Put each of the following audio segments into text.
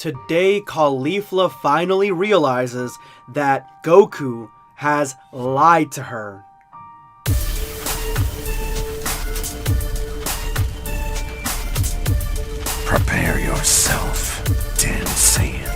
Today, Caulifla finally realizes that Goku has lied to her. Prepare yourself, Dan Saiyan.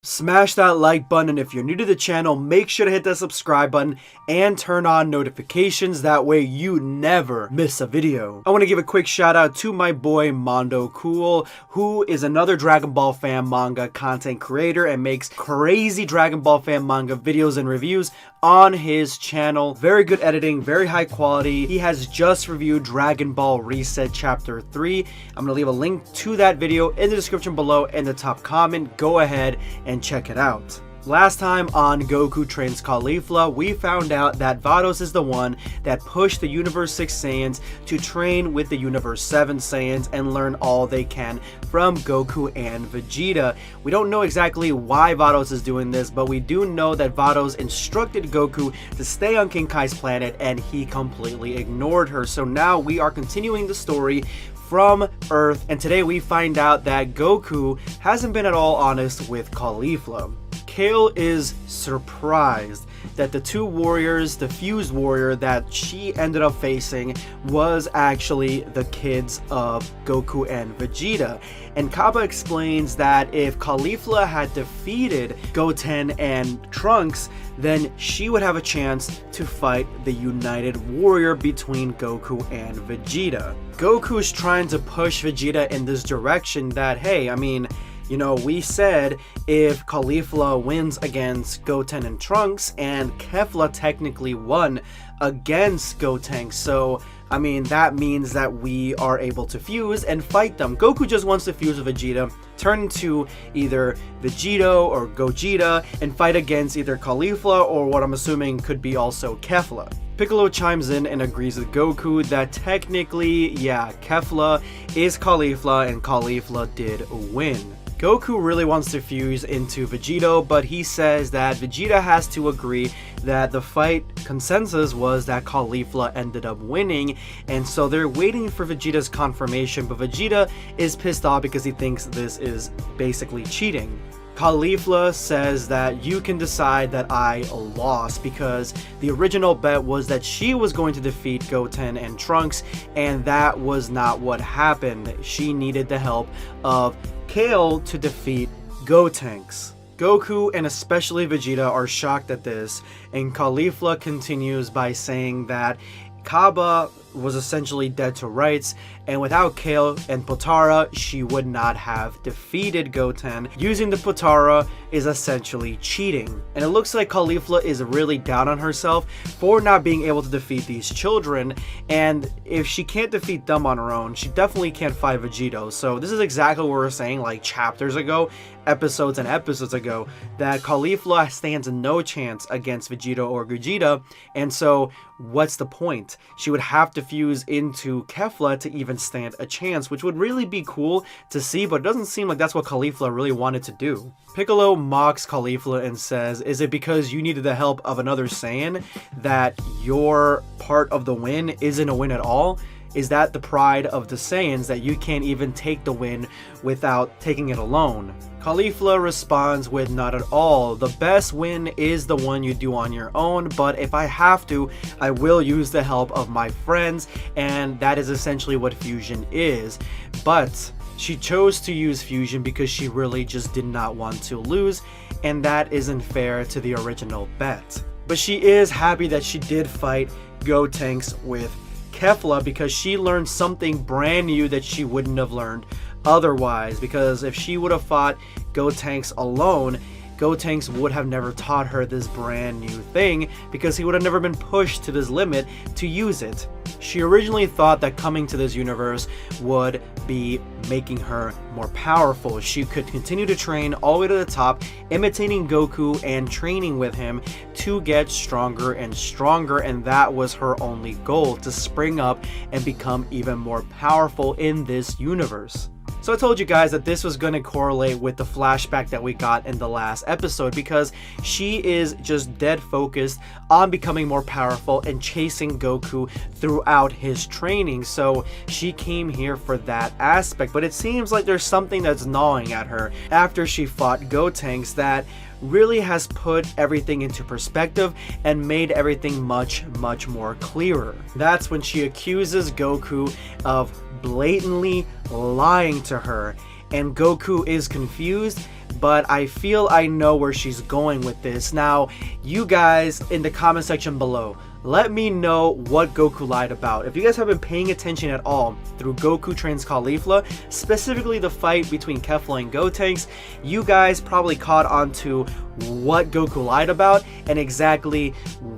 Smash that like button, and if you're new to the channel, make sure to hit that subscribe button and turn on notifications. That way you never miss a video. I want to give a quick shout out to my boy Mondo, who is another Dragon Ball fan manga content creator and makes crazy Dragon Ball fan manga videos and reviews on his channel. Very good editing, very high quality. He has just reviewed Dragon Ball Reset Chapter 3. I'm going to leave a link to that video in the description below in the top comment. Go ahead and check it out. Last time on Goku Trains Caulifla, we found out that Vados is the one that pushed the Universe 6 Saiyans to train with the Universe 7 Saiyans and learn all they can from Goku and Vegeta. We don't know exactly why Vados is doing this, but we do know that Vados instructed Goku to stay on King Kai's planet and he completely ignored her. So now we are continuing the story from Earth, and today we find out that Goku hasn't been at all honest with Caulifla. Kale is surprised that the two warriors, the fused warrior that she ended up facing, was actually the kids of Goku and Vegeta. And Kaba explains that if Caulifla had defeated Goten and Trunks, then she would have a chance to fight the united warrior between Goku and Vegeta. Goku's trying to push Vegeta in this direction that, hey, I mean, you know, we said if Caulifla wins against Goten and Trunks, and Kefla technically won against Gotenks, so I mean that means that we are able to fuse and fight them. Goku just wants to fuse with Vegeta, turn into either Vegito or Gogeta, and fight against either Caulifla or what I'm assuming could be also Kefla. Piccolo chimes in and agrees with Goku that technically, yeah, Kefla is Caulifla and Caulifla did win. Goku really wants to fuse into Vegito, but he says that Vegeta has to agree that the fight consensus was that Caulifla ended up winning, and so they're waiting for Vegeta's confirmation, but Vegeta is pissed off because he thinks this is basically cheating. Caulifla says that you can decide that I lost because the original bet was that she was going to defeat Goten and Trunks, and that was not what happened. She needed the help of Kale to defeat Gotenks. Goku and especially Vegeta are shocked at this, and Caulifla continues by saying that Kaba was essentially dead to rights, and without Kale and Potara, she would not have defeated Goten. Using the Potara is essentially cheating. And it looks like Caulifla is really down on herself for not being able to defeat these children, and if she can't defeat them on her own, she definitely can't fight Vegito. So this is exactly what we were saying like chapters ago, episodes and episodes ago, that Caulifla stands no chance against Vegito or Gogeta, and so what's the point? She would have to fuse into Kefla to even stand a chance, which would really be cool to see, but it doesn't seem like that's what Caulifla really wanted to do. Piccolo mocks Caulifla and says, is it because you needed the help of another Saiyan that your part of the win isn't a win at all? Is that the pride of the Saiyans that you can't even take the win without taking it alone? Caulifla responds with, not at all. The best win is the one you do on your own, but if I have to, I will use the help of my friends, and that is essentially what fusion is. But she chose to use fusion because she really just did not want to lose, and that isn't fair to the original bet. But she is happy that she did fight Gotenks with Kefla because she learned something brand new that she wouldn't have learned otherwise, because if she would have fought Gotenks alone, Gotenks would have never taught her this brand new thing because he would have never been pushed to this limit to use it. She originally thought that coming to this universe would be making her more powerful. She could continue to train all the way to the top, imitating Goku and training with him to get stronger and stronger, and that was her only goal, to spring up and become even more powerful in this universe. So I told you guys that this was going to correlate with the flashback that we got in the last episode, because she is just dead focused on becoming more powerful and chasing Goku throughout his training. So she came here for that aspect, but it seems like there's something that's gnawing at her after she fought Gotenks that really has put everything into perspective and made everything much more clearer. That's when she accuses Goku of blatantly lying to her, and Goku is confused, but I feel I know where she's going with this. Now, you guys in the comment section below, let me know what Goku lied about. If you guys have been paying attention at all through Goku Trains Caulifla, specifically the fight between Caulifla and Gotenks, you guys probably caught on to what Goku lied about and exactly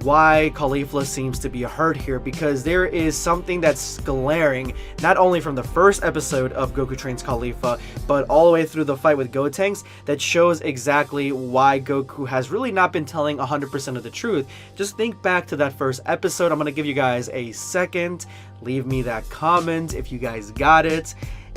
why Caulifla seems to be hurt here, because there is something that's glaring, not only from the first episode of Goku Trains Caulifla, but all the way through the fight with Gotenks, that shows exactly why Goku has really not been telling 100% of the truth. Just think back to that first episode. I'm going to give you guys a second. Leave me that comment if you guys got it.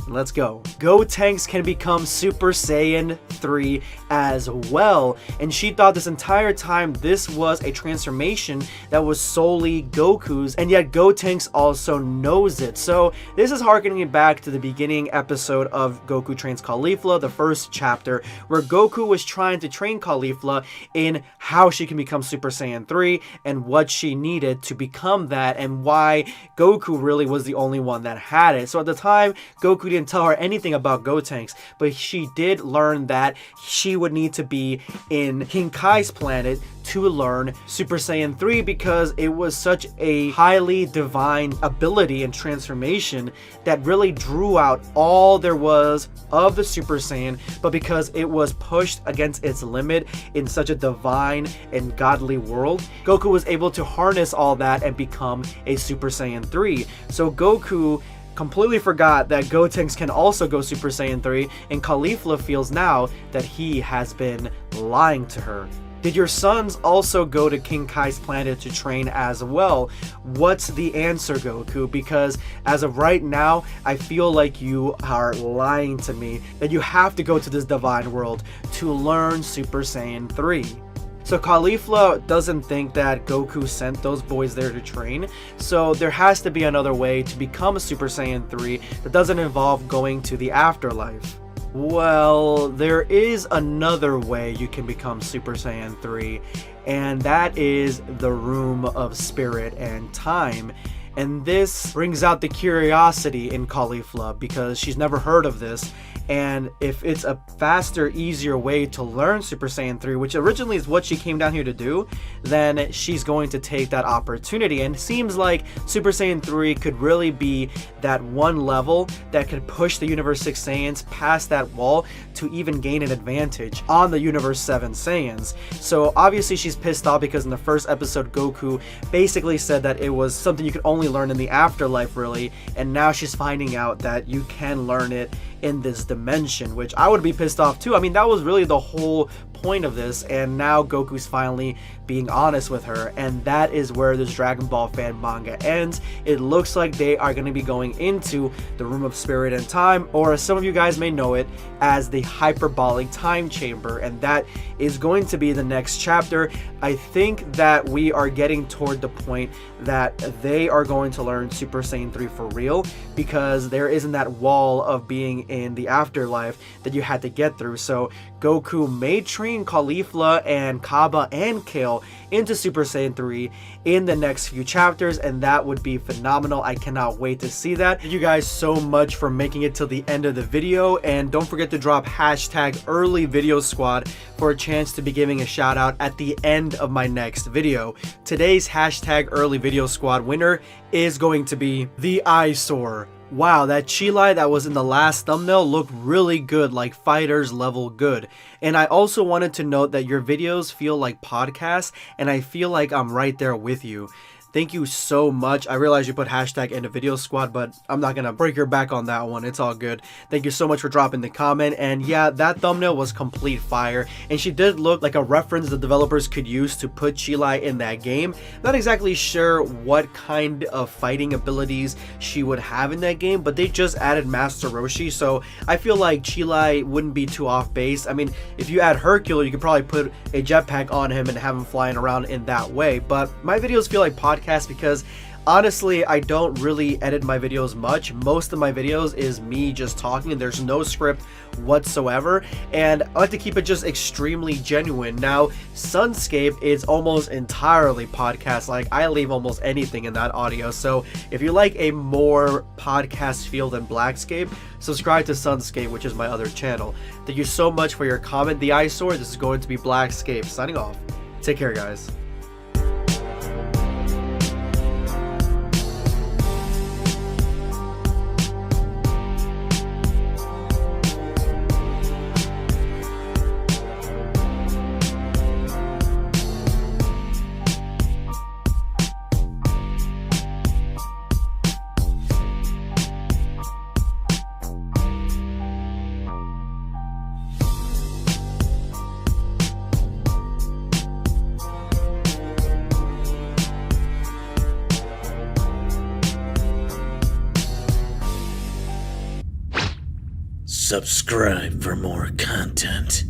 Let's go. Gotenks can become Super Saiyan 3 as well, and she thought this entire time this was a transformation that was solely Goku's, and yet Gotenks also knows it. So this is harkening back to the beginning episode of Goku Trains Caulifla, the first chapter, where Goku was trying to train Caulifla in how she can become Super Saiyan 3 and what she needed to become that, and why Goku really was the only one that had it. So at the time, Goku didn't tell her anything about Gotenks, but she did learn that she would need to be in King Kai's planet to learn Super Saiyan 3, because it was such a highly divine ability and transformation that really drew out all there was of the Super Saiyan, but because it was pushed against its limit in such a divine and godly world, Goku was able to harness all that and become a Super Saiyan 3. So Goku completely forgot that Gotenks can also go Super Saiyan 3, and Caulifla feels now that he has been lying to her. Did your sons also go to King Kai's planet to train as well? What's the answer, Goku? Because as of right now, I feel like you are lying to me, that you have to go to this divine world to learn Super Saiyan 3. So Caulifla doesn't think that Goku sent those boys there to train, so there has to be another way to become a Super Saiyan 3 that doesn't involve going to the afterlife. Well, there is another way you can become Super Saiyan 3, and that is the Room of Spirit and Time. And this brings out the curiosity in Caulifla, because she's never heard of this. And if it's a faster, easier way to learn Super Saiyan 3, which originally is what she came down here to do, then she's going to take that opportunity. And it seems like Super Saiyan 3 could really be that one level that could push the Universe 6 Saiyans past that wall to even gain an advantage on the Universe 7 Saiyans. So obviously she's pissed off because in the first episode, Goku basically said that it was something you could only learn in the afterlife, really. And now she's finding out that you can learn it in this dimension, which I would be pissed off too. I mean, that was really the whole point of this, and now Goku's finally being honest with her, and that is where this Dragon Ball fan manga ends. It looks like they are going to be going into the Room of Spirit and Time, or as some of you guys may know it as the Hyperbolic Time Chamber, and that is going to be the next chapter. I think that we are getting toward the point that they are going to learn Super Saiyan 3 for real, because there isn't that wall of being in the afterlife that you had to get through. So Goku may train Caulifla and Kaba and Kale into Super Saiyan 3 in the next few chapters, and that would be phenomenal. I cannot wait to see that. Thank you guys so much for making it till the end of the video, and don't forget to drop hashtag early video squad for a chance to be giving a shout out at the end of my next video. Today's hashtag early video squad winner is going to be the Eyesore. Wow, that Chilai that was in the last thumbnail looked really good, like fighters level good. And I also wanted to note that your videos feel like podcasts, and I feel like I'm right there with you. Thank you so much. I realize you put hashtag in the video squad, but I'm not gonna break your back on that one. It's all good. Thank you so much for dropping the comment. And yeah, that thumbnail was complete fire. And she did look like a reference the developers could use to put Chilai in that game. Not exactly sure what kind of fighting abilities she would have in that game, but they just added Master Roshi, so I feel like Chilai wouldn't be too off base. I mean, if you add Hercule, you could probably put a jetpack on him and have him flying around in that way. But my videos feel like podcasts because honestly, I don't really edit my videos much. Most of my videos is me just talking and there's no script whatsoever, and I like to keep it just extremely genuine. Now, Sunscape is almost entirely podcast, like I leave almost anything in that audio, so if you like a more podcast feel than BlackScape, subscribe to Sunscape, which is my other channel. Thank you so much for your comment, the eyesore. This is going to be BlackScape signing off. Take care, guys. Subscribe for more content.